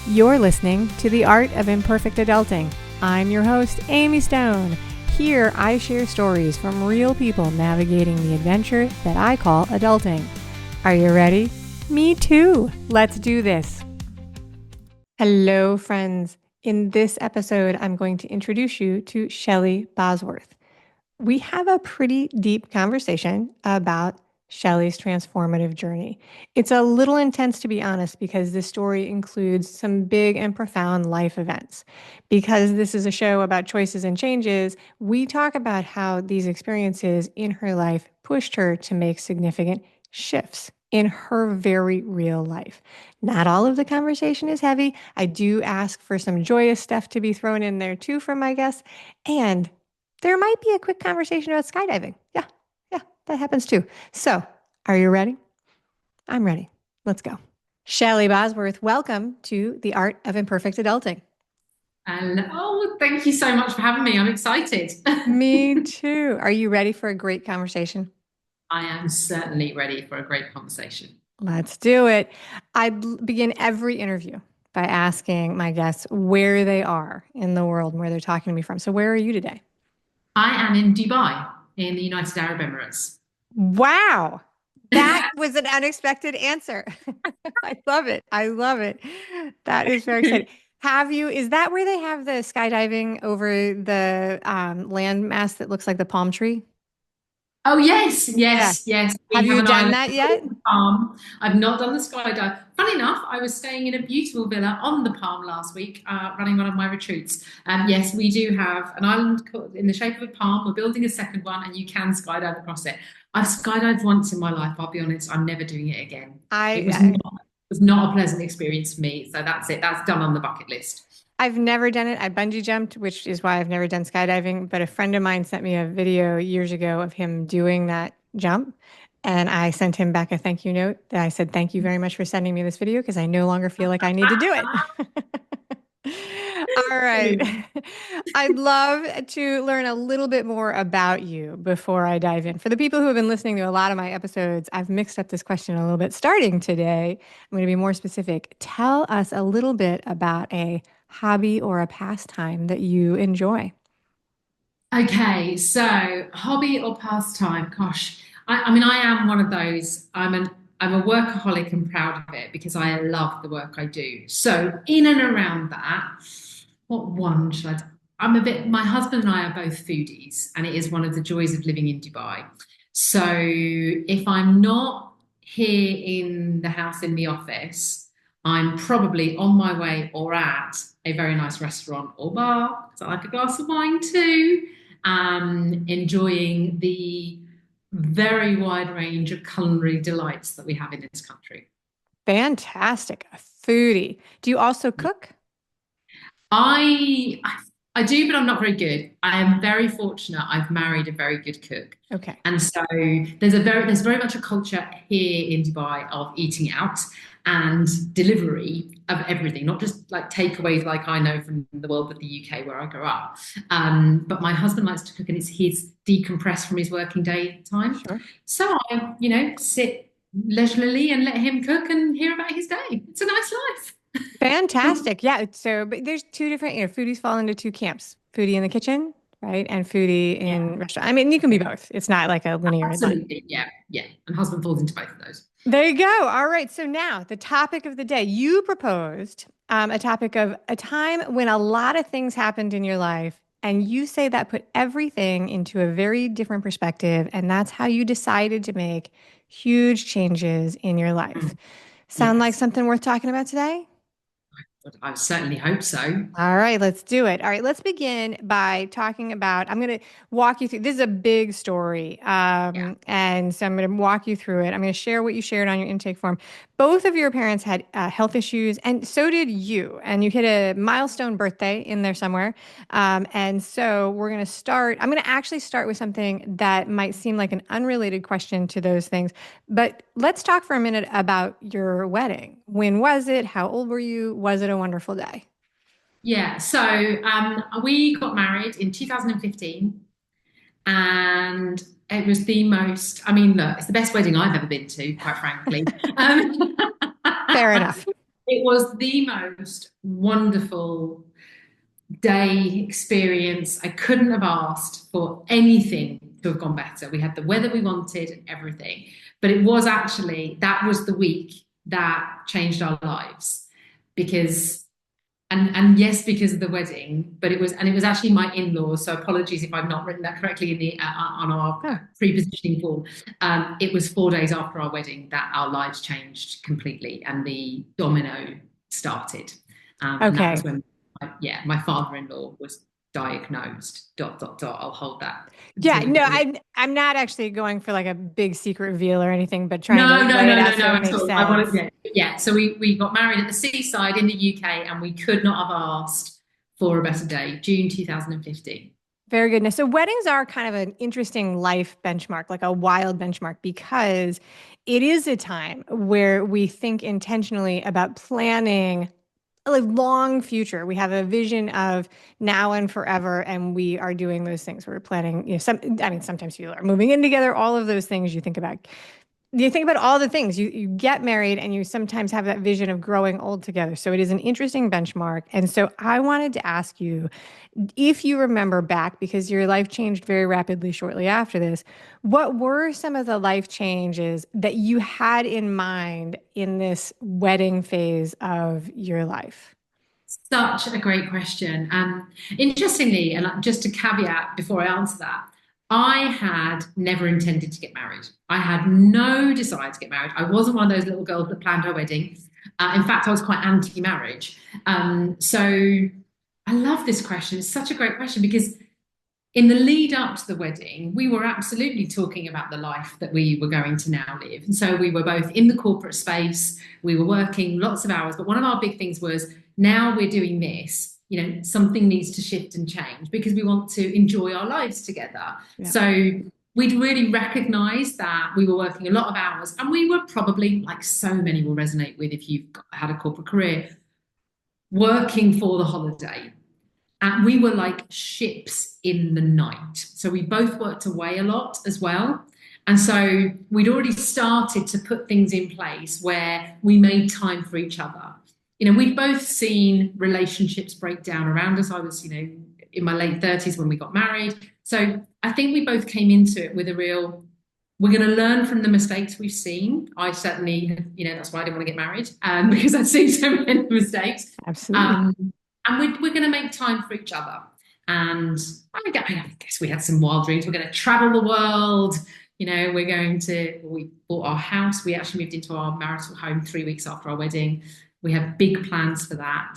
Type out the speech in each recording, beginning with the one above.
You're listening to The Art of Imperfect Adulting. I'm your host, Amy Stone. Here, I share stories from real people navigating the adventure that I call adulting. Are you ready? Me too. Let's do this. Hello, friends. In this episode, I'm going to introduce you to Shelley Bosworth. We have a pretty deep conversation about Shelley's transformative journey. It's a little intense, to be honest, because this story includes some big and profound life events. Because this is a show about choices and changes, we talk about how these experiences in her life pushed her to make significant shifts in her very real life. Not all of the conversation is heavy. I do ask for some joyous stuff to be thrown in there too from my guests. And there might be a quick conversation about skydiving. Yeah, that happens too. So, are you ready? I'm ready. Let's go. Shelley Bosworth, welcome to The Art of Imperfect Adulting. And thank you so much for having me. I'm excited. Me too. Are you ready for a great conversation? I am certainly ready for a great conversation. Let's do it. I begin every interview by asking my guests where they are in the world and where they're talking to me from. So, where are you today? I am in Dubai, in the United Arab Emirates. Wow. That was an unexpected answer. I love it. I love it. That is very exciting. Is that where they have the skydiving over the landmass that looks like the palm tree? Oh, yes, Yeah. yes, yes. Have We have you an done island that called yet? the Palm. I've not done the skydive. Funny enough, I was staying in a beautiful villa on the Palm last week, running one of my retreats. Yes, we do have an island in the shape of a palm. We're building a second one, and you can skydive across it. I've skydived once in my life. I'll be honest, I'm never doing it again. It was I not, it was not a pleasant experience for me. So that's it. That's done on the bucket list. I've never done it. I bungee jumped, which is why I've never done skydiving. But a friend of mine sent me a video years ago of him doing that jump. And I sent him back a thank you note that I said, thank you very much for sending me this video because I no longer feel like I need to do it. All right. I'd love to learn a little bit more about you before I dive in. For the people who have been listening to a lot of my episodes, I've mixed up this question a little bit. Starting today, I'm going to be more specific. Tell us a little bit about a hobby or a pastime that you enjoy. Okay, so hobby or pastime? Gosh, I mean, I am one of those. I'm a workaholic and proud of it because I love the work I do. So in and around that, what one should I? I'm a bit. My husband and I are both foodies, and it is one of the joys of living in Dubai. So if I'm not here in the house in the office, I'm probably on my way or at a very nice restaurant or bar because I like a glass of wine too, enjoying the very wide range of culinary delights that we have in this country. Fantastic. A foodie. Do you also cook? I I do, but I'm not very good. I am very fortunate. I've married a very good cook. Okay. And so there's very much a culture here in Dubai of eating out and delivery of everything, not just like takeaways like I know from the world of the UK where I grew up. But my husband likes to cook and it's his decompress from his working day time. Sure. So I, sit leisurely and let him cook and hear about his day. It's a nice life. Fantastic. Yeah. So, but there's two different, foodies fall into two camps, foodie in the kitchen, right? And foodie Yeah. in restaurant. I mean, you can be both. It's not like a linear line. Absolutely. Yeah. Yeah. And husband falls into both of those. There you go. All right. So now the topic of the day, you proposed a topic of a time when a lot of things happened in your life. And you say that put everything into a very different perspective. And that's how you decided to make huge changes in your life. Mm. Sound like Yes. something worth talking about today? I certainly hope so. All right, let's do it. All right, let's begin by talking about. I'm going to walk you through. This is a big story. Yeah. And so I'm going to walk you through it. I'm going to share what you shared on your intake form. Both of your parents had health issues, and so did you. And you hit a milestone birthday in there somewhere. And so we're going to start. I'm going to actually start with something that might seem like an unrelated question to those things. But let's talk for a minute about your wedding. When was it? How old were you? Was it a wonderful day? Yeah. So we got married in 2015 and it was the most, I mean, look, it's the best wedding I've ever been to, quite frankly. Um, Fair enough. it was the most wonderful day experience. I couldn't have asked for anything to have gone better. We had the weather we wanted and everything. But it was actually, that was the week that changed our lives because and yes, because of the wedding, but it was actually my in-laws. So apologies if I've not written that correctly in the on our Oh, pre-positioning form. It was 4 days after our wedding that our lives changed completely, and the domino started. And that was okay. when, yeah, my father-in-law was diagnosed. Dot dot dot. I'll hold that Yeah, until we no, get to the. I'm not actually going for like a big secret reveal or anything, but trying to No, no, lay it no, out no, so no it at makes all. I wanted, sense. yeah, yeah. So we got married at the seaside in the UK, and we could not have asked for a better day. June 2015. Very good. Now, so weddings are kind of an interesting life benchmark, like a wild benchmark, because it is a time where we think intentionally about planning a like, long future. We have a vision of now and forever, and we are doing those things. We're planning, I mean, sometimes people are moving in together, all of those things you think about all the things you get married and you sometimes have that vision of growing old together. So it is an interesting benchmark. And so I wanted to ask you if you remember back, because your life changed very rapidly shortly after this, what were some of the life changes that you had in mind in this wedding phase of your life? Such a great question. Interestingly, and just a caveat before I answer that, I had never intended to get married. I had no desire to get married. I wasn't one of those little girls that planned her wedding. In fact, I was quite anti-marriage. So I love this question. It's such a great question because in the lead up to the wedding, we were absolutely talking about the life that we were going to now live. And so we were both in the corporate space, we were working lots of hours. But one of our big things was now we're doing this, something needs to shift and change because we want to enjoy our lives together. Yeah. So we'd really recognized that we were working a lot of hours, and we were probably, like so many will resonate with if you've had a corporate career, working for the holiday. And we were like ships in the night. So we both worked away a lot as well. And so we'd already started to put things in place where we made time for each other. We'd both seen relationships break down around us. I was, in my late 30s when we got married. So I think we both came into it with a real, we're going to learn from the mistakes we've seen. I certainly, that's why I didn't want to get married, because I'd seen so many mistakes. Absolutely. Um, and we're going to make time for each other. And I guess we had some wild dreams. We're going to travel the world. We bought our house. We actually moved into our marital home 3 weeks after our wedding. We had big plans for that.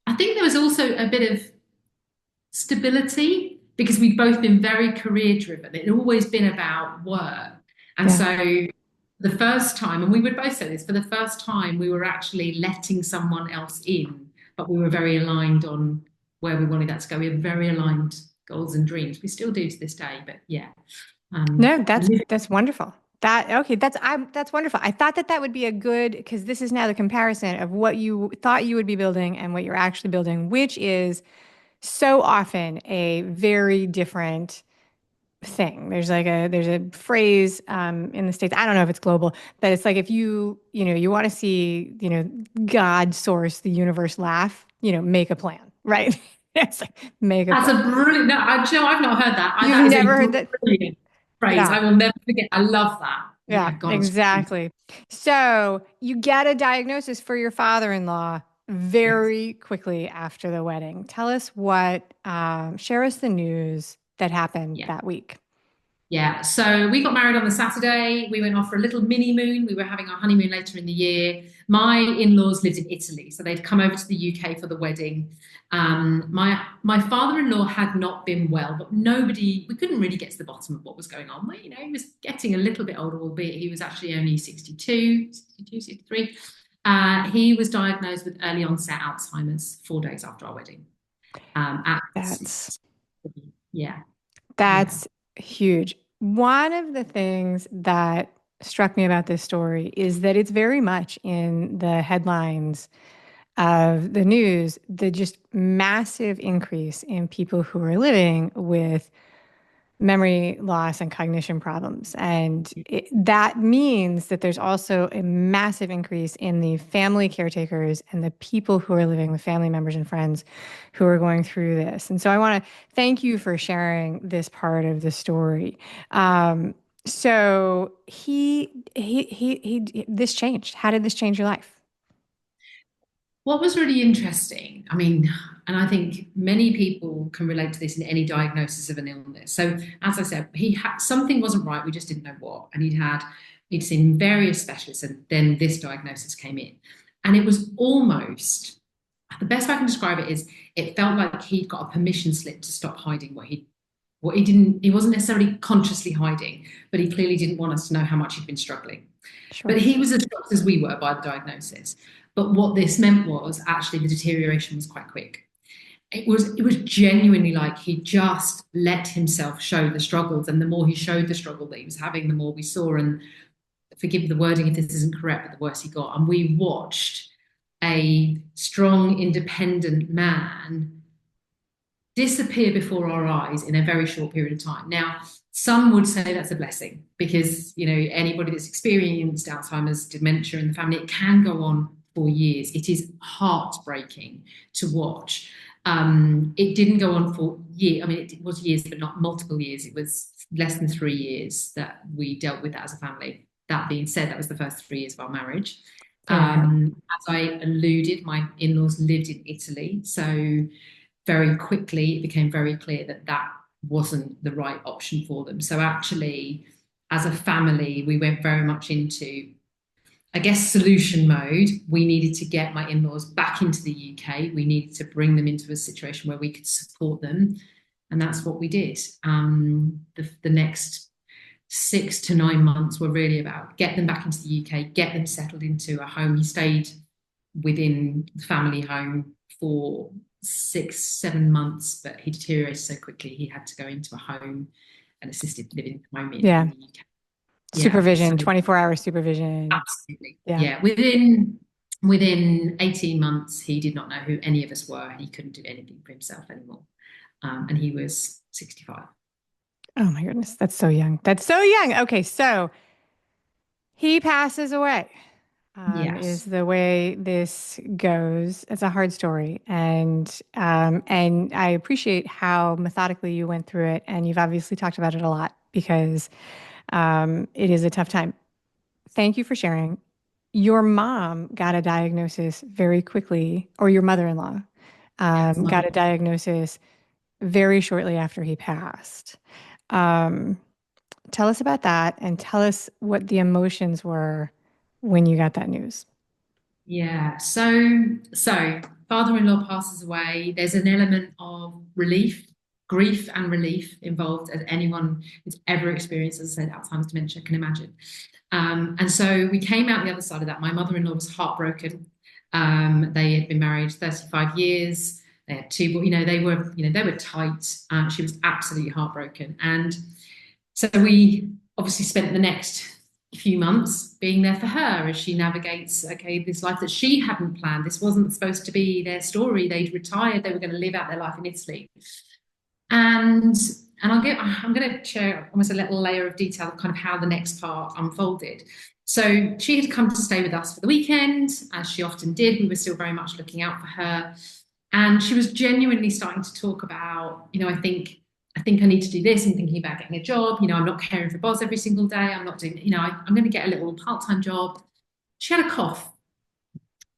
I think there was also a bit of stability because we'd both been very career driven. It had always been about work. And Yeah. so the first time, and we would both say this, for the first time, we were actually letting someone else in, but we were very aligned on where we wanted that to go. We had very aligned goals and dreams. We still do to this day, but yeah. No, that's wonderful. That's wonderful. I thought that that would be a good because this is now the comparison of what you thought you would be building and what you're actually building, which is so often a very different thing. There's a phrase in the States. I don't know if it's global, but it's like if you want to see God source the universe laugh, make a plan, right? It's like make a That's plan. a brilliant, no, I've not heard that. You've That is never a heard that? brilliant phrase. I Yeah. will never forget. I love that. Yeah, Yeah, God, it's exactly. So you get a diagnosis for your father-in-law yes. very quickly after the wedding. Tell us share us the news that happened Yeah. that week. Yeah, so we got married on the Saturday. We went off for a little mini moon. We were having our honeymoon later in the year. My in-laws lived in Italy, so they'd come over to the UK for the wedding. My father-in-law had not been well, but we couldn't really get to the bottom of what was going on. Well, he was getting a little bit older, albeit he was actually only 62, 63. He was diagnosed with early onset Alzheimer's 4 days after our wedding. At That's yeah, yeah, that's huge. One of the things that struck me about this story is that it's very much in the headlines of the news, the just massive increase in people who are living with memory loss and cognition problems. And that means that there's also a massive increase in the family caretakers and the people who are living with family members and friends who are going through this. And so I want to thank you for sharing this part of the story. So this changed. How did this change your life? What was really interesting, I mean, and I think many people can relate to this in any diagnosis of an illness. So, as I said, he had something wasn't right. We just didn't know what, and he'd seen various specialists, and then this diagnosis came in, and it was almost the best way I can describe it is it felt like he'd got a permission slip to stop hiding he wasn't necessarily consciously hiding, but he clearly didn't want us to know how much he'd been struggling. Sure. But he was as shocked as we were by the diagnosis. But what this meant was actually the deterioration was quite quick. It was genuinely like he just let himself show the struggles, and the more he showed the struggle that he was having, the more we saw. And forgive the wording if this isn't correct, but the worse he got. And we watched a strong, independent man disappear before our eyes in a very short period of time. Now, some would say that's a blessing because, anybody that's experienced Alzheimer's, dementia in the family, it can go on for years. It is heartbreaking to watch. It didn't go on for years. I mean, it was years, but not multiple years. It was less than 3 years that we dealt with that as a family. That being said, that was the first 3 years of our marriage. As I alluded, my in-laws lived in Italy. So very quickly, it became very clear that that wasn't the right option for them. So actually, as a family, we went very much into, I guess, solution mode. We needed to get my in-laws back into the UK. We needed to bring them into a situation where we could support them. And that's what we did. The next 6 to 9 months were really about get them back into the UK, get them settled into a home. He stayed within the family home for 6, 7 months, but he deteriorated so quickly he had to go into a home, an assisted living home in the UK. Supervision, 24-hour supervision. Absolutely. Yeah. Within 18 months, he did not know who any of us were. He couldn't do anything for himself anymore. And he was 65. Oh my goodness. That's so young. That's so young. Okay. So he passes away. Yes. Is the way this goes. It's a hard story, and I appreciate how methodically you went through it, and you've obviously talked about it a lot because it is a tough time. Thank you for sharing. Your mom got a diagnosis very quickly, or your mother-in-law got a diagnosis very shortly after he passed. Tell us about that, and tell us what the emotions were when you got that news. Yeah. So father-in-law passes away. There's an element of grief and relief involved, as anyone who's ever experienced, as I said, Alzheimer's dementia can imagine. And so we came out the other side of that. My mother-in-law was heartbroken. They had been married 35 years. They had 2 boys. They were tight. She was absolutely heartbroken. And so we obviously spent the next few months being there for her as she navigates, this life that she hadn't planned. This wasn't supposed to be their story. They'd retired. They were going to live out their life in Italy. And I'm going to share almost a little layer of detail of kind of how the next part unfolded. So she had come to stay with us for the weekend, as she often did. We were still very much looking out for her. And she was genuinely starting to talk about, I think I need to do this. I'm thinking about getting a job. I'm not caring for Boz every single day. I'm not doing, I'm going to get a little part-time job. She had a cough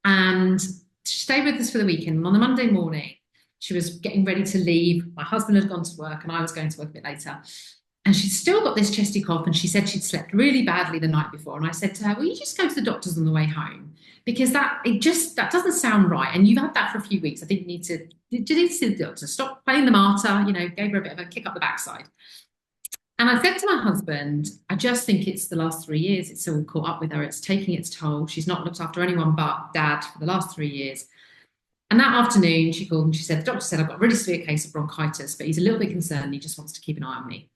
and she stayed with us for the weekend. And on the Monday morning, she was getting ready to leave. My husband had gone to work and I was going to work a bit later. And she'd still got this chesty cough. And she said she'd slept really badly the night before. And I said to her, will you just go to the doctor's on the way home? Because that doesn't sound right. And you've had that for a few weeks. I think you need to see the doctor. Stop playing the martyr, gave her a bit of a kick up the backside. And I said to my husband, I just think it's the last 3 years. It's all caught up with her. It's taking its toll. She's not looked after anyone but Dad for the last 3 years. And that afternoon, she called and she said, the doctor said, I've got a really severe case of bronchitis, but he's a little bit concerned. He just wants to keep an eye on me.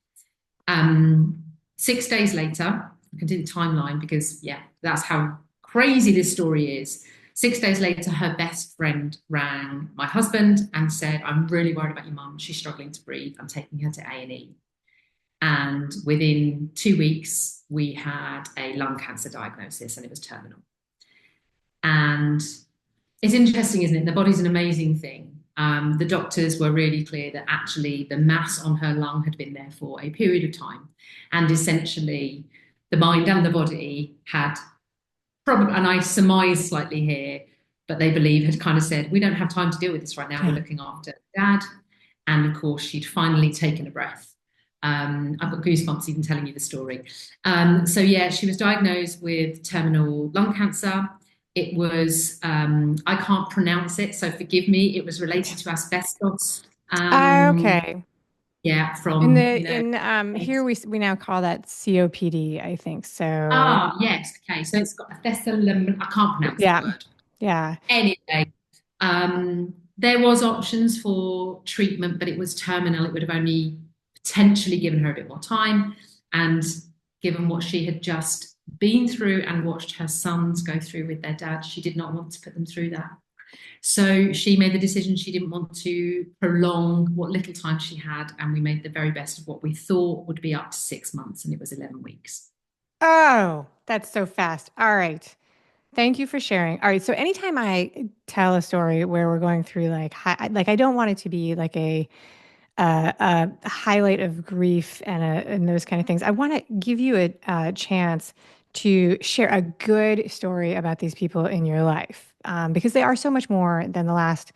6 days later, I can do the timeline because, that's how crazy this story is. 6 days later, her best friend rang my husband and said, I'm really worried about your mum. She's struggling to breathe. I'm taking her to A&E. And within 2 weeks, we had a lung cancer diagnosis and it was terminal. And it's interesting, isn't it? The body's an amazing thing. The doctors were really clear that actually the mass on her lung had been there for a period of time. And essentially, the mind and the body had probably, and I surmise slightly here, but they believe had kind of said, we don't have time to deal with this right now. We're looking after dad. And of course, she'd finally taken a breath. I've got goosebumps even telling you the story. So yeah, she was diagnosed with terminal lung cancer. It was, I can't pronounce it, so forgive me. It was related to asbestos. Okay. Yeah, In from, the in here we now call that COPD, I think. So yes, okay. So it's got asbestos, I can't pronounce the yeah. word. Yeah. Anyway, there was options for treatment, but it was terminal. It would have only potentially given her a bit more time. And given what she had just been through and watched her sons go through with their dad, she did not want to put them through that. So she made the decision she didn't want to prolong what little time she had. And we made the very best of what we thought would be up to 6 months, and it was 11 weeks. Oh, that's so fast. All right. Thank you for sharing. All right. So anytime I tell a story where we're going through like I don't want it to be like a highlight of grief and those kind of things. I want to give you a chance to share a good story about these people in your life, because they are so much more than the last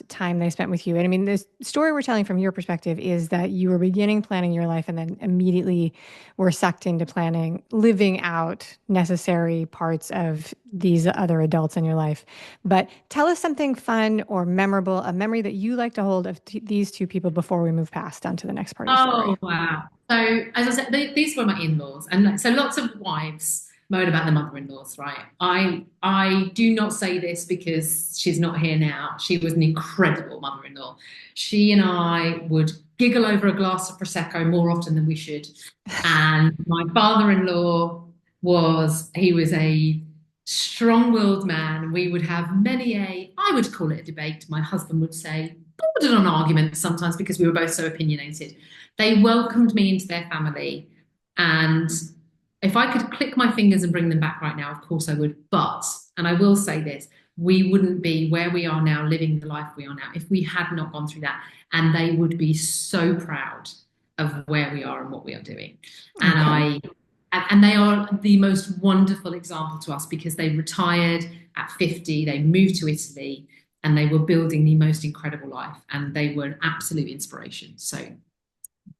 time they spent with you. And I mean, this story we're telling from your perspective is that you were beginning planning your life and then immediately were sucked into planning, living out necessary parts of these other adults in your life. But tell us something fun or memorable, a memory that you like to hold of these two people before we move past onto the next part of the story. Oh, wow. So, as I said, these were my in-laws, and so lots of wives moan about the mother-in-laws, right? I do not say this because she's not here now. She was an incredible mother-in-law. She and I would giggle over a glass of prosecco more often than we should. And my father-in-law he was a strong-willed man. We would have I would call it a debate. My husband would say, bordered on argument sometimes because we were both so opinionated. They welcomed me into their family. And if I could click my fingers and bring them back right now, of course I would. But, and I will say this, we wouldn't be where we are now, living the life we are now, if we had not gone through that. And they would be so proud of where we are and what we are doing. Okay. And they are the most wonderful example to us because they retired at 50, they moved to Italy, and they were building the most incredible life, and they were an absolute inspiration. So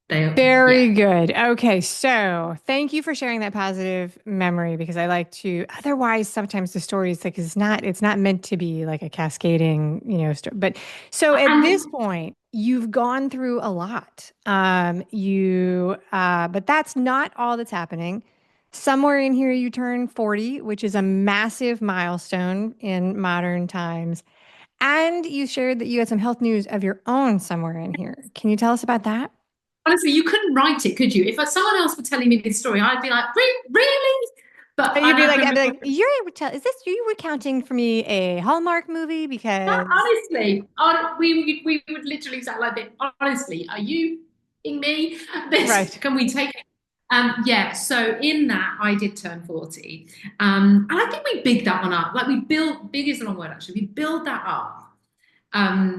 Very yeah. good. Okay, so thank you for sharing that positive memory because I like to otherwise sometimes the story is like it's not meant to be like a cascading, story. But so at this And point, you've gone through a lot. But that's not all that's happening. Somewhere in here you turn 40, which is a massive milestone in modern times. And you shared that you had some health news of your own somewhere in here. Can you tell us about that? honestly, you couldn't write it, could you? If someone else were telling me this story, I'd be like, really? But You'd be like, I'd be remember, like, is this you recounting for me a Hallmark movie? Because honestly, we would literally say like this, honestly, are you in me? right. Can we take it? Yeah, so in that I did turn 40. And I think we bigged that one up. Like big is the wrong word actually. We build that up.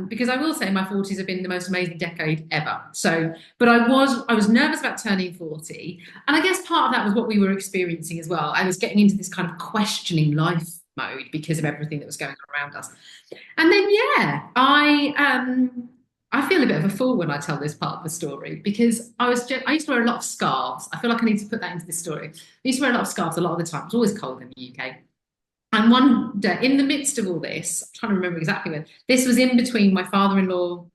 Because I will say my 40s have been the most amazing decade ever. So, but I was nervous about turning 40. And I guess part of that was what we were experiencing as well. I was getting into this kind of questioning life mode because of everything that was going on around us. And then yeah, I feel a bit of a fool when I tell this part of the story because I used to wear a lot of scarves. I feel like I need to put that into this story. I used to wear a lot of scarves a lot of the time. It was always cold in the UK. And one day, in the midst of all this, I'm trying to remember exactly when, this was in between my father-in-law,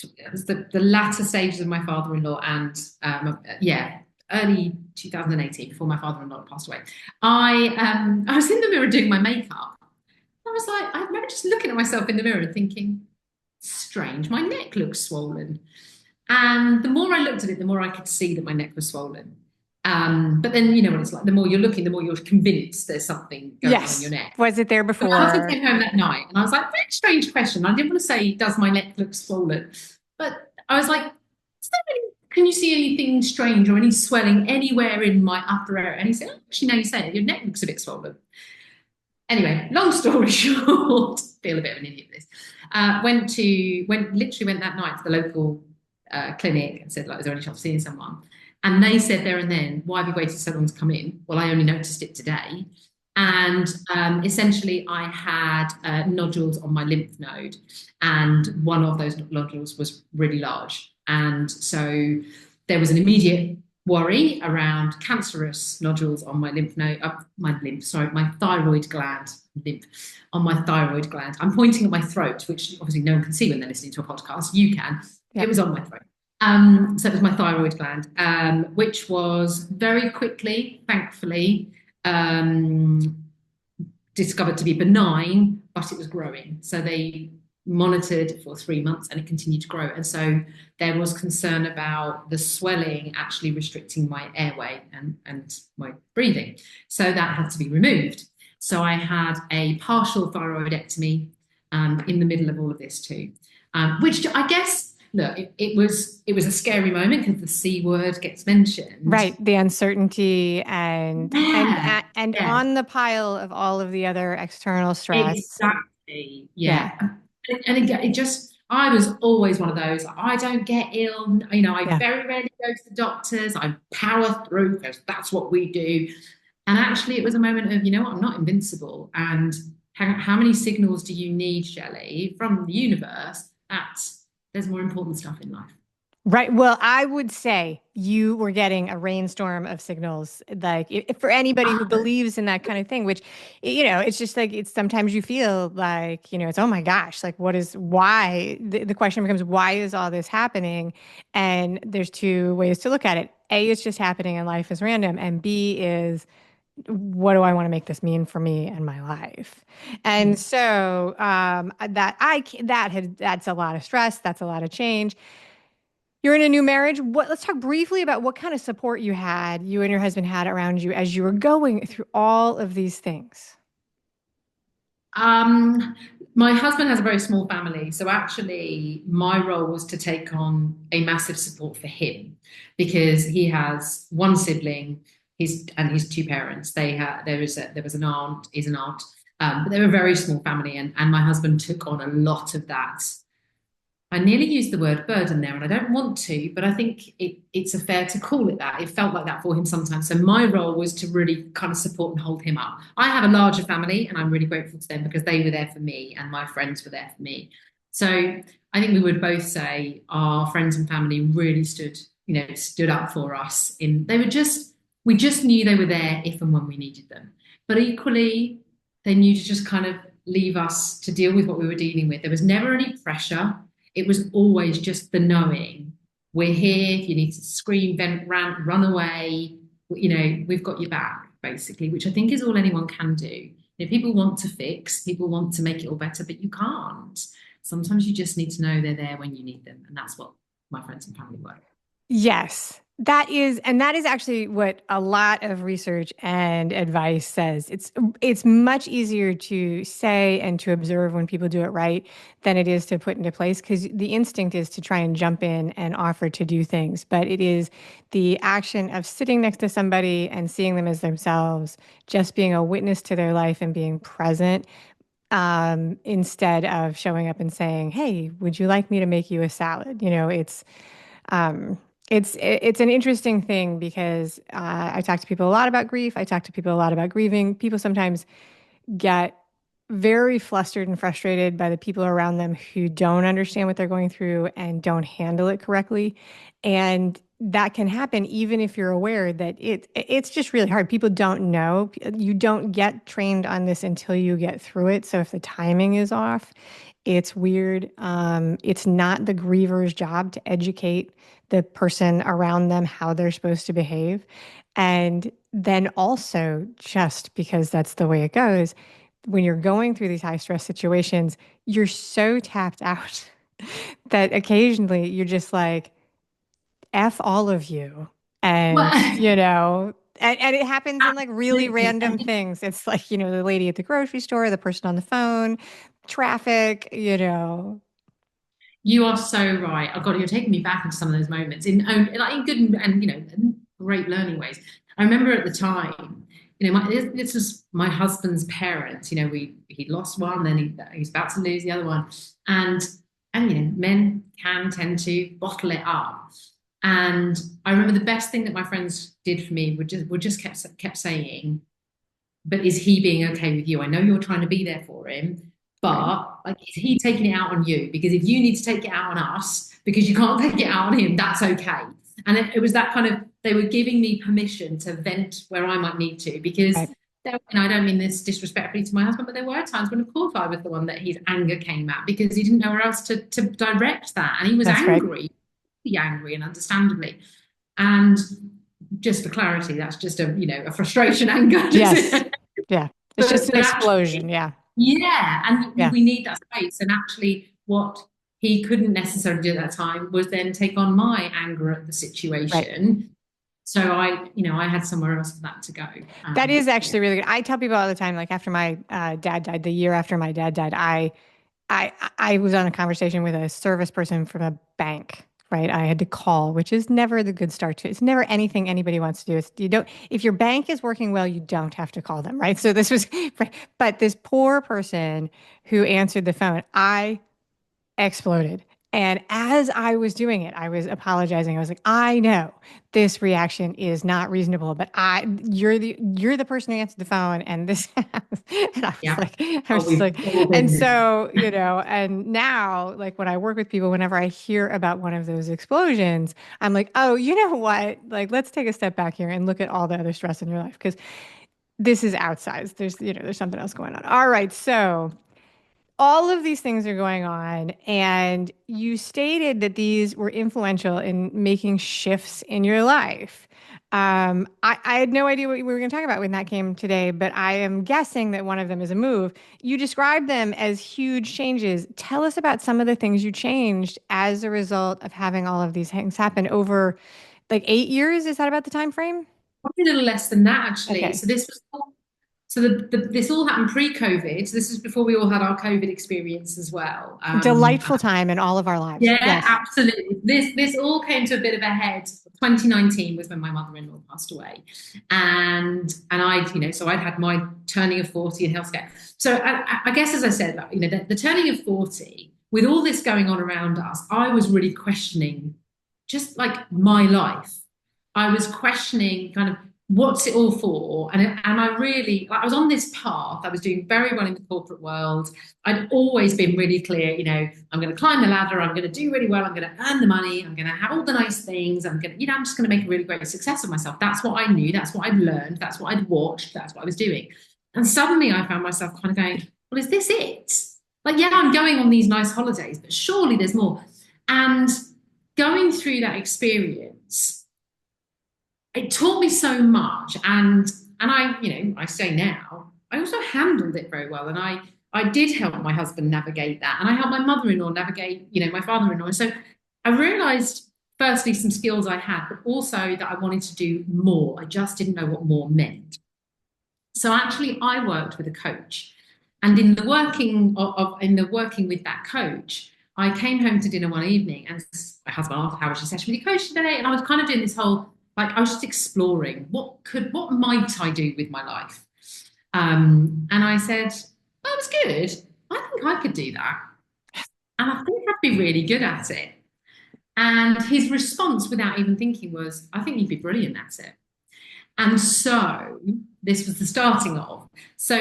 it was the latter stages of my father-in-law and, yeah, early 2018, before my father-in-law passed away. I was in the mirror doing my makeup. I was like, I remember just looking at myself in the mirror and thinking, strange, my neck looks swollen. And the more I looked at it, the more I could see that my neck was swollen. But then, you know what it's like, the more you're looking, the more you're convinced there's something going on in your Yes. neck. Was it there So my husband before? came home that night and I was like, very strange question. I didn't want to say, does my neck look swollen? But I was like, Can you see anything strange or any swelling anywhere in my upper area? And he said, oh, actually, now you say it, your neck looks a bit swollen. Anyway, long story short, feel a bit of an idiot with this. Went that night to the local clinic and said, like, is there any chance of seeing someone? And they said there and then, why have you waited so long to come in? Well, I only noticed it today. And essentially, I had nodules on my lymph node, and one of those nodules was really large. And so there was an immediate worry around cancerous nodules on my lymph node, my thyroid gland, lymph, on my thyroid gland. I'm pointing at my throat, which obviously no one can see when they're listening to a podcast. You can. Yeah. It was on my throat. So it was my thyroid gland, which was very quickly, thankfully, discovered to be benign, but it was growing. So they monitored for 3 months and it continued to grow. And so there was concern about the swelling actually restricting my airway and my breathing. So that had to be removed. So I had a partial thyroidectomy in the middle of all of this too, which I guess, look, it was a scary moment because the C word gets mentioned. Right, the uncertainty and Yeah, and yeah. on the pile of all of the other external stress. Exactly. Yeah, Yeah. And again, I was always one of those, I don't get ill. I yeah. very rarely go to the doctors. I power through because that's what we do. And actually, it was a moment of, you know what, I'm not invincible. And how many signals do you need, Shelley, from the universe that there's more important stuff in life? Right. Well, I would say you were getting a rainstorm of signals. Like, if for anybody who believes in that kind of thing, which, it's just like, it's sometimes you feel like, it's, oh my gosh, like, why? The question becomes, why is all this happening? And there's two ways to look at it. A, it's just happening and life is random. And B is, what do I want to make this mean for me and my life? And so that's a lot of stress. That's a lot of change. You're in a new marriage. Let's talk briefly about what kind of support you and your husband had around you as you were going through all of these things. Um, my husband has a very small family, so actually my role was to take on a massive support for him because he has one sibling, his two parents. There was an aunt, is an aunt, but they're a very small family, and my husband took on a lot of that. I nearly used the word burden there, and I don't want to, but I think it's a fair to call it that. It felt like that for him sometimes. So my role was to really kind of support and hold him up. I have a larger family, and I'm really grateful to them because they were there for me, and my friends were there for me. So I think we would both say our friends and family really stood up for us. We just knew they were there if and when we needed them. But equally, they knew to just kind of leave us to deal with what we were dealing with. There was never any pressure. It was always just the knowing we're here. If you need to scream, vent, rant, run away, we've got your back, basically, which I think is all anyone can do. People want to fix, people want to make it all better, but you can't. Sometimes you just need to know they're there when you need them. And that's what my friends and family were. Yes, that is actually what a lot of research and advice says. It's much easier to say and to observe when people do it right than it is to put into place because the instinct is to try and jump in and offer to do things. But it is the action of sitting next to somebody and seeing them as themselves, just being a witness to their life and being present, instead of showing up and saying, "Hey, would you like me to make you a salad?" Um, it's an interesting thing because I talk to people a lot about grief. I talk to people a lot about grieving. People sometimes get very flustered and frustrated by the people around them who don't understand what they're going through and don't handle it correctly. And that can happen even if you're aware that it's just really hard. People don't know. You don't get trained on this until you get through it. So if the timing is off, it's weird. It's not the griever's job to educate the person around them how they're supposed to behave. And then also, just because that's the way it goes, when you're going through these high stress situations, you're so tapped out that occasionally you're just like, F all of you. And, Well, and it happens in like really absolutely. random things. It's like, the lady at the grocery store, the person on the phone, traffic. You are so right. Oh God, you're taking me back into some of those moments like in good and great learning ways. I remember at the time, this was my husband's parents. He lost one, then he's about to lose the other one, and men can tend to bottle it up. And I remember the best thing that my friends did for me would just kept saying, but is he being okay with you? I know you're trying to be there for him, Right. but like, is he taking it out on you? Because if you need to take it out on us because you can't take it out on him, that's okay. And it was that kind of, they were giving me permission to vent where I might need to, because Right. I don't mean this disrespectfully to my husband, but there were times when, of course, I was the one that his anger came at because he didn't know where else to direct that. And he was That's right. angry, really angry, and understandably. And just for clarity, that's just a frustration anger. Yes. Yeah. It's just an But actually, explosion. Yeah. yeah, and Yeah. we need that space. And actually, what he couldn't necessarily do at that time was then take on my anger at the Right. situation. So I had somewhere else for that to go. That is Yeah, actually really good. I tell people all the time, like after my dad died, the year after my dad died, I was on a conversation with a service person from a bank, right? I had to call, which is never the good start to. It's never anything anybody wants to do. You don't, if your bank is working well, you don't have to call them, right? So this was, but this poor person who answered the phone, I exploded. And as I was doing it, I was apologizing. I was like, I know this reaction is not reasonable, but you're the person who answered the phone, and this and yeah. I was Oh, just we've like, all and been there. so, and now like when I work with people, whenever I hear about one of those explosions, I'm like, oh, you know what? Like, let's take a step back here and look at all the other stress in your life because this is outsized. There's something else going on. All right, so all of these things are going on, and you stated that these were influential in making shifts in your life. I had no idea what we were going to talk about when that came today, but I am guessing that one of them is a move. You described them as huge changes. Tell us about some of the things you changed as a result of having all of these things happen over like 8 years. Is that about the time frame? Probably a little less than that, actually. Okay. So this all happened pre-COVID. So this is before we all had our COVID experience as well. Delightful time in all of our lives. Yeah, Yes. absolutely. This all came to a bit of a head. 2019 was when my mother-in-law passed away, and so I'd had my turning of 40 in healthcare. So I guess, as I said, the turning of 40, with all this going on around us, I was really questioning just like my life. I was questioning kind of what's it all for, and I really, like, I was on this path. I was doing very well in the corporate world. I'd always been really clear, I'm going to climb the ladder. I'm going to do really well. I'm going to earn the money. I'm going to have all the nice things. I'm just going to make a really great success of myself. That's what I knew. That's what I'd learned. That's what I'd watched. That's what I was doing. And suddenly I found myself kind of going, well, is this it? Like, yeah, I'm going on these nice holidays, but surely there's more. And going through that experience, it taught me so much. And I say now, I also handled it very well. And I did help my husband navigate that. And I helped my mother-in-law navigate, my father-in-law. And so I realized, firstly, some skills I had, but also that I wanted to do more. I just didn't know what more meant. So actually I worked with a coach. And in the working with that coach, I came home to dinner one evening and my husband asked, how was your session with your coach today? And I was kind of doing this whole, like, I was just exploring what might I do with my life? And I said, well, it was good. I think I could do that. And I think I'd be really good at it. And his response, without even thinking, was, I think you'd be brilliant at it. And so this was the starting of. So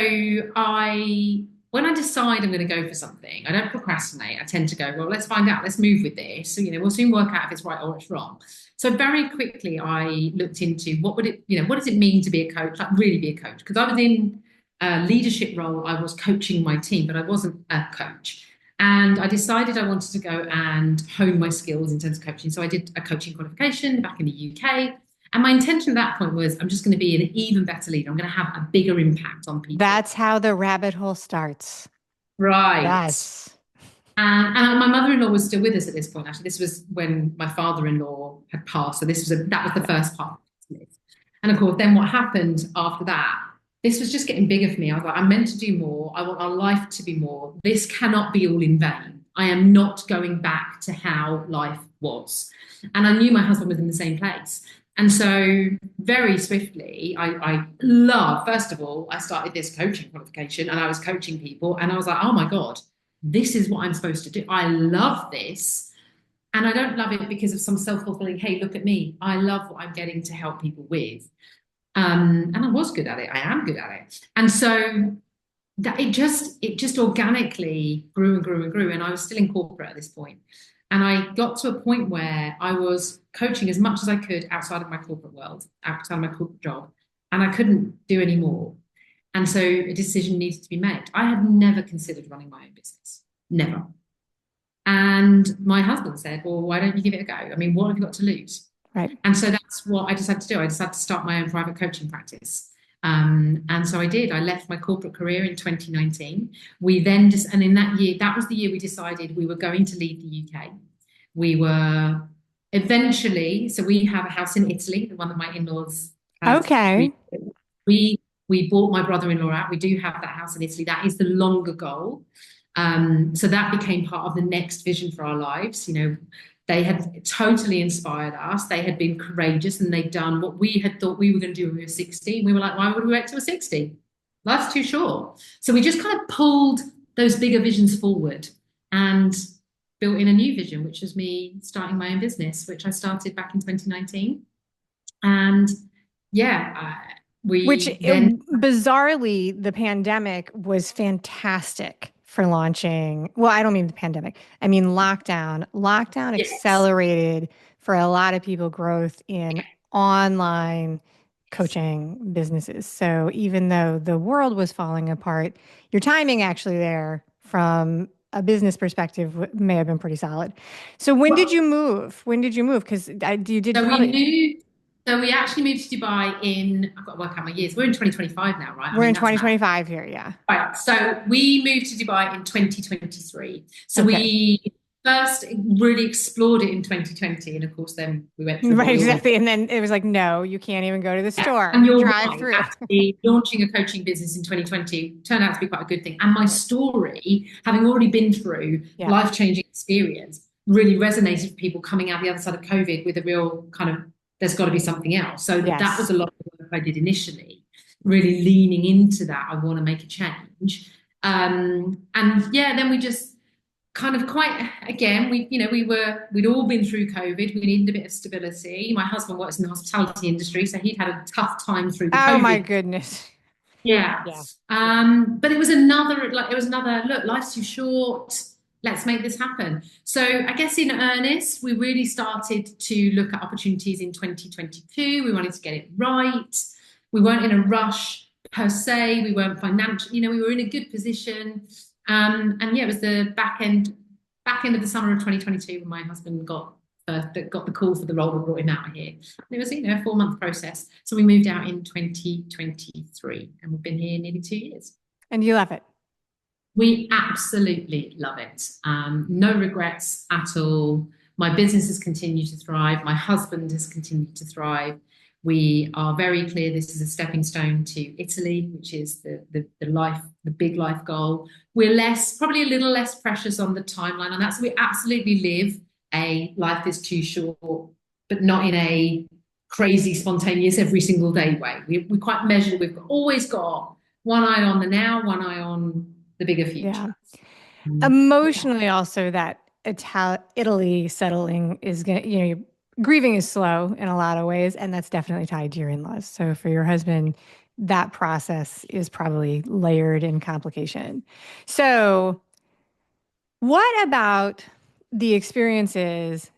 when I decide I'm going to go for something, I don't procrastinate. I tend to go, well, let's find out. Let's move with this. So, we'll soon work out if it's right or it's wrong. So very quickly, I looked into what does it mean to be a coach, like really be a coach? Because I was in a leadership role. I was coaching my team, but I wasn't a coach. And I decided I wanted to go and hone my skills in terms of coaching. So I did a coaching qualification back in the UK. And my intention at that point was, I'm just going to be an even better leader. I'm going to have a bigger impact on people. That's how the rabbit hole starts. Right. Yes. And my mother-in-law was still with us at this point. Actually, this was when my father-in-law had passed. So that was the first part. And of course, then what happened after that, this was just getting bigger for me. I was like, I'm meant to do more. I want our life to be more. This cannot be all in vain. I am not going back to how life was. And I knew my husband was in the same place. And so very swiftly, I love, first of all, I started this coaching qualification and I was coaching people and I was like, oh my God, this is what I'm supposed to do. I love this. And I don't love it because of some self-fulfilling, hey, look at me. I love what I'm getting to help people with. And I was good at it. I am good at it. And so that it just organically grew and grew and grew. And I was still in corporate at this point. And I got to a point where I was coaching as much as I could outside of my corporate world, outside of my corporate job, and I couldn't do any more. And so a decision needed to be made. I had never considered running my own business, never. And my husband said, well, why don't you give it a go? I mean, what have you got to lose? Right. And so that's what I decided to do. I decided to start my own private coaching practice. And so I did. I left my corporate career in 2019. We then just, and in that year, that was the year we decided we were going to leave the UK. We were eventually, so we have a house in Italy, the one that my in-laws had. Okay. We bought my brother-in-law out. We do have that house in Italy. That is the longer goal. So that became part of the next vision for our lives. You know, they had totally inspired us. They had been courageous and they'd done what we had thought we were going to do when we were 60. And we were like, why would we wait till we're 60? Life's too short. So we just kind of pulled those bigger visions forward and built in a new vision, which was me starting my own business, which I started back in 2019. And yeah, Which then bizarrely, the pandemic was fantastic for launching. Well, I don't mean the pandemic. I mean lockdown. Lockdown yes, accelerated for a lot of people growth in online coaching businesses. So even though the world was falling apart, your timing actually there from a business perspective may have been pretty solid. So when did well, you move? When did you move? Because you did so probably. we actually moved to Dubai in, I've got to work out my years. We're in 2025 now, right? I We're mean, in that's mad. 2025 here, yeah. Right. So we moved to Dubai in 2023. So Okay. we first really explored it in 2020. And of course, then we went through what Right, we always. exactly. And then it was like, no, you can't even go to the Yeah. store. And you're Drive right. through. Actually, launching a coaching business in 2020 turned out to be quite a good thing. And my story, having already been through Yeah. life-changing experience, really resonated with people coming out the other side of COVID with a real kind of, there's got to be something else. So that was Yes. a lot of the work I did initially, really leaning into that. I want to make a change. And yeah, then we just kind of quite again we'd all been through COVID. We needed a bit of stability. My husband works in the hospitality industry, so he'd had a tough time through the Oh my COVID. goodness. Yeah. Yeah. But it was another look, life's too short, let's make this happen. So I guess in earnest we really started to look at opportunities in 2022. We wanted to get it right. We weren't in a rush per se. We weren't financial, we were in a good position. And yeah, it was the back end of the summer of 2022 when my husband got the call for the role that brought him out here. And it was, a 4-month process. So we moved out in 2023 and we've been here nearly 2 years. And you love it. We absolutely love it. No regrets at all. My business has continued to thrive. My husband has continued to thrive. We are very clear this is a stepping stone to Italy, which is the big life goal. We're probably a little less precious on the timeline on that. So we absolutely live a life is too short, but not in a crazy, spontaneous, every single day way. We're quite measured. We've always got one eye on the now, one eye on the bigger Yeah. future. Yeah. Emotionally, also, that Italy settling is going to, grieving is slow in a lot of ways. And that's definitely tied to your in laws. So for your husband, that process is probably layered in complication. So, what about the experiences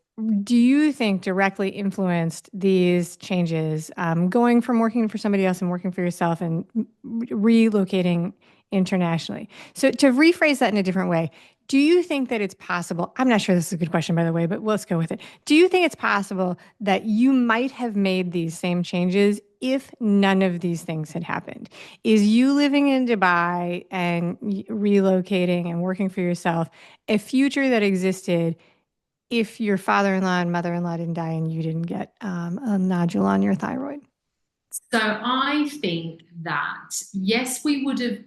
do you think directly influenced these changes, going from working for somebody else and working for yourself and relocating internationally? So, to rephrase that in a different way, do you think that it's possible? I'm not sure this is a good question, by the way, but let's go with it. Do you think it's possible that you might have made these same changes if none of these things had happened? Is you living in Dubai and relocating and working for yourself a future that existed if your father-in-law and mother-in-law didn't die and you didn't get a nodule on your thyroid? So I think that yes, we would have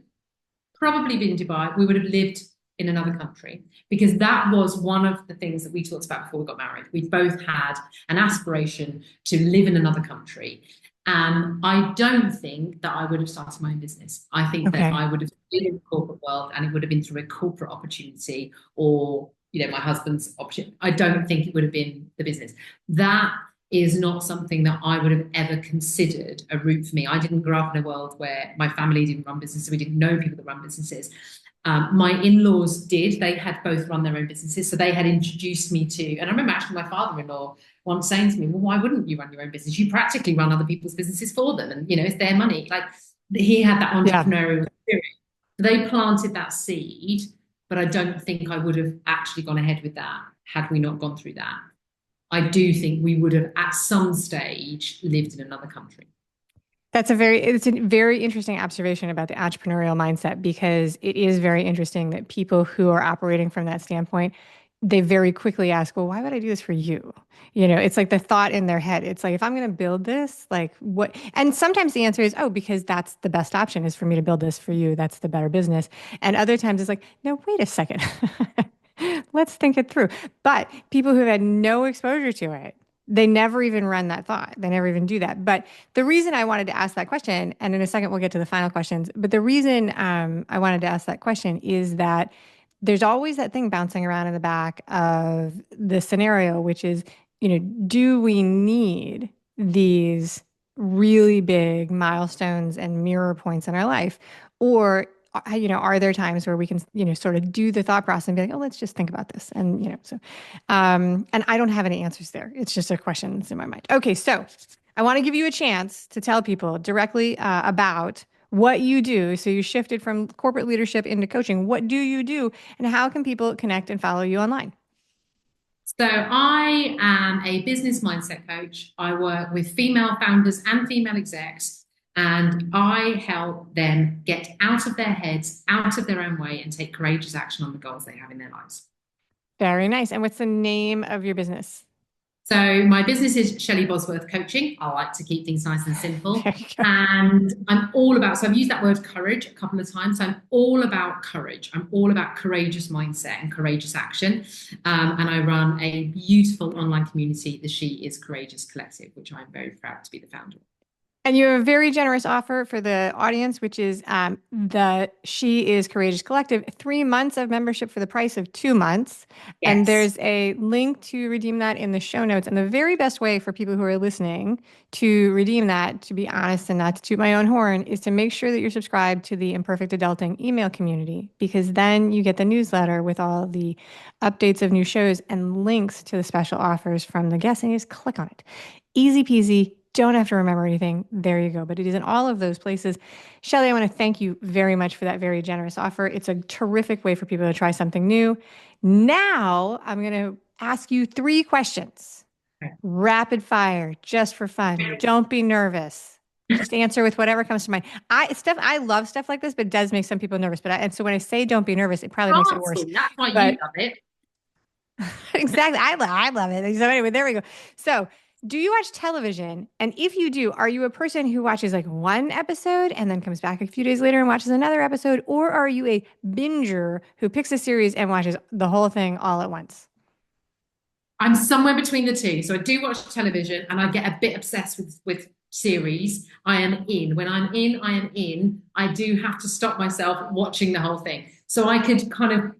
probably been in Dubai. We would have lived in another country, because that was one of the things that we talked about before we got married. We both had an aspiration to live in another country. And I don't think that I would have started my own business. I think that Okay. I would have been in the corporate world, and it would have been through a corporate opportunity, or, my husband's option. I don't think it would have been the business. That is not something that I would have ever considered a route for me. I didn't grow up in a world where my family didn't run businesses. We didn't know people that run businesses. My in-laws did. They had both run their own businesses. So they had introduced me to, and I remember actually my father-in-law once saying to me, well, why wouldn't you run your own business? You practically run other people's businesses for them. And, it's their money. Like, he had that Yeah. entrepreneurial spirit. They planted that seed, but I don't think I would have actually gone ahead with that had we not gone through that. I do think we would have at some stage lived in another country. It's a very interesting observation about the entrepreneurial mindset, because it is very interesting that people who are operating from that standpoint, they very quickly ask, well, why would I do this for you? It's like the thought in their head. It's like, if I'm going to build this, like what? And sometimes the answer is, oh, because that's the best option is for me to build this for you. That's the better business. And other times it's like, no, wait a second. Let's think it through. But people who have had no exposure to it, they never even run that thought. They never even do that. But the reason I wanted to ask that question, and in a second we'll get to the final questions, but the reason I wanted to ask that question is that there's always that thing bouncing around in the back of the scenario, which is, do we need these really big milestones and mirror points in our life? Or are there times where we can, sort of do the thought process and be like, oh, let's just think about this. And, and I don't have any answers there. It's just a question that's in my mind. Okay. So I want to give you a chance to tell people directly about what you do. So you shifted from corporate leadership into coaching. What do you do, and how can people connect and follow you online? So I am a business mindset coach. I work with female founders and female execs, and I help them get out of their heads, out of their own way, and take courageous action on the goals they have in their lives. Very nice. And what's the name of your business? So my business is Shelley Bosworth Coaching. I like to keep things nice and simple. There you go. And I'm all about, so I've used that word courage a couple of times. So I'm all about courage. I'm all about courageous mindset and courageous action. And I run a beautiful online community, the She Is Courageous Collective, which I'm very proud to be the founder of. And you have a very generous offer for the audience, which is the She Is Courageous Collective, 3 months of membership for the price of 2 months. And Yes. there's a link to redeem that in the show notes. And the very best way for people who are listening to redeem that, to be honest and not to toot my own horn, is to make sure that you're subscribed to the Imperfect Adulting email community, because then you get the newsletter with all the updates of new shows and links to the special offers from the guests. And you just click on it. Easy peasy. Don't have to remember anything. There you go. But it is in all of those places. Shelley, I want to thank you very much for that very generous offer. It's a terrific way for people to try something new. Now, I'm going to ask you 3 questions. Okay. Rapid fire, just for fun. Don't be nervous. Just answer with whatever comes to mind. I love stuff like this, but it does make some people nervous. And so when I say don't be nervous, it probably makes it worse. That's why But you love it. exactly. I love it. So anyway, there we go. So do you watch television? And if you do, are you a person who watches like one episode and then comes back a few days later and watches another episode? Or are you a binger who picks a series and watches the whole thing all at once? I'm somewhere between the two. So I do watch television, and I get a bit obsessed with series. I am in. When I'm in, I am in. I do have to stop myself watching the whole thing. So I could kind of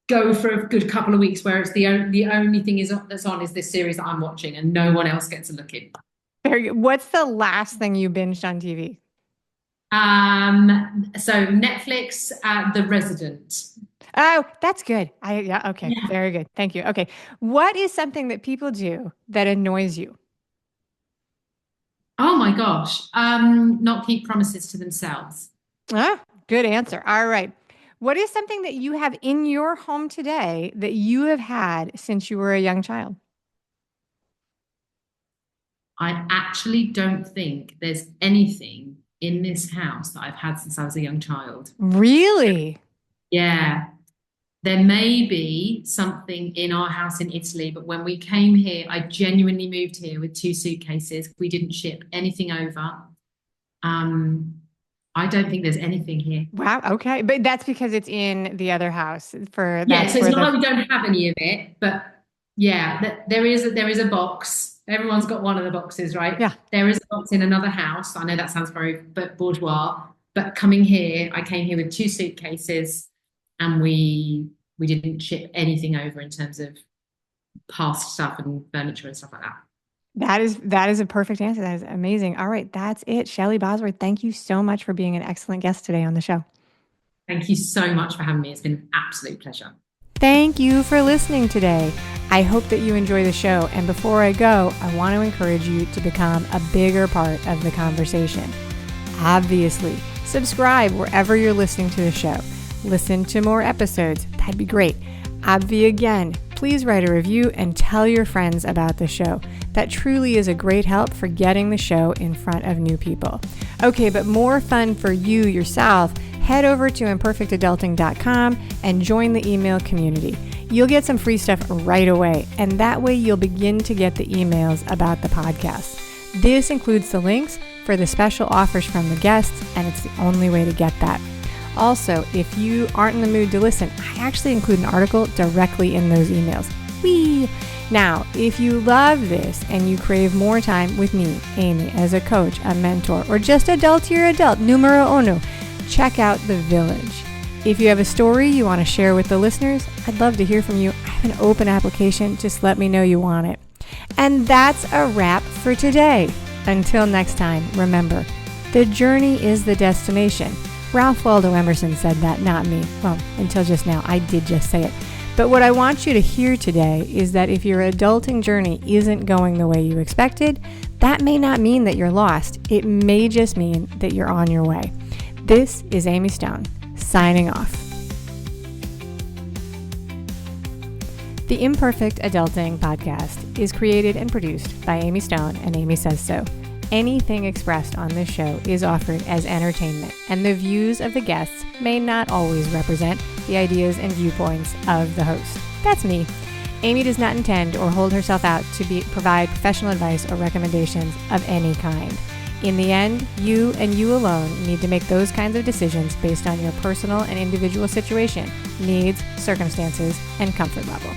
go for a good couple of weeks where it's the only thing that's on is this series that I'm watching, and no one else gets a look in. Very good. What's the last thing you binged on TV? So Netflix, The Resident. Oh, that's good. Yeah, okay. Yeah. Very good. Thank you. Okay. What is something that people do that annoys you? Oh my gosh. Not keep promises to themselves. Ah, good answer. All right. What is something that you have in your home today that you have had since you were a young child? I actually don't think there's anything in this house that I've had since I was a young child. Really? Yeah. There may be something in our house in Italy, but when we came here, I genuinely moved here with 2 suitcases. We didn't ship anything over. I don't think there's anything here. Wow. Okay. But that's because it's in the other house Yeah, that's so it's where not like we don't have any of it, but yeah, there is a box. Everyone's got one of the boxes, right? yeah. There is a box in another house. I know that sounds very bourgeois, but coming here, I came here with 2 suitcases, and we didn't ship anything over in terms of past stuff and furniture and stuff like that. That is a perfect answer. That is amazing. All right, that's it. Shelley Bosworth, thank you so much for being an excellent guest today on the show. Thank you so much for having me. It's been an absolute pleasure. Thank you for listening today. I hope that you enjoy the show. And before I go, I want to encourage you to become a bigger part of the conversation. Obviously, subscribe wherever you're listening to the show. Listen to more episodes. That'd be great. Again, please write a review and tell your friends about the show. That truly is a great help for getting the show in front of new people. Okay, but more fun for you yourself, head over to imperfectadulting.com and join the email community. You'll get some free stuff right away, and that way you'll begin to get the emails about the podcast. This includes the links for the special offers from the guests, and it's the only way to get that. Also, if you aren't in the mood to listen, I actually include an article directly in those emails. Whee! Now, if you love this and you crave more time with me, Amy, as a coach, a mentor, or just adultier adult, numero uno, check out The Village. If you have a story you want to share with the listeners, I'd love to hear from you. I have an open application. Just let me know you want it. And that's a wrap for today. Until next time, remember, the journey is the destination. Ralph Waldo Emerson said that, not me. Well, until just now, I did just say it. But what I want you to hear today is that if your adulting journey isn't going the way you expected, that may not mean that you're lost. It may just mean that you're on your way. This is Amy Stone, signing off. The Imperfect Adulting podcast is created and produced by Amy Stone and Amy Says So. Anything expressed on this show is offered as entertainment, and the views of the guests may not always represent the ideas and viewpoints of the host. That's me. Amy does not intend or hold herself out to provide professional advice or recommendations of any kind. In the end, you and you alone need to make those kinds of decisions based on your personal and individual situation, needs, circumstances, and comfort level.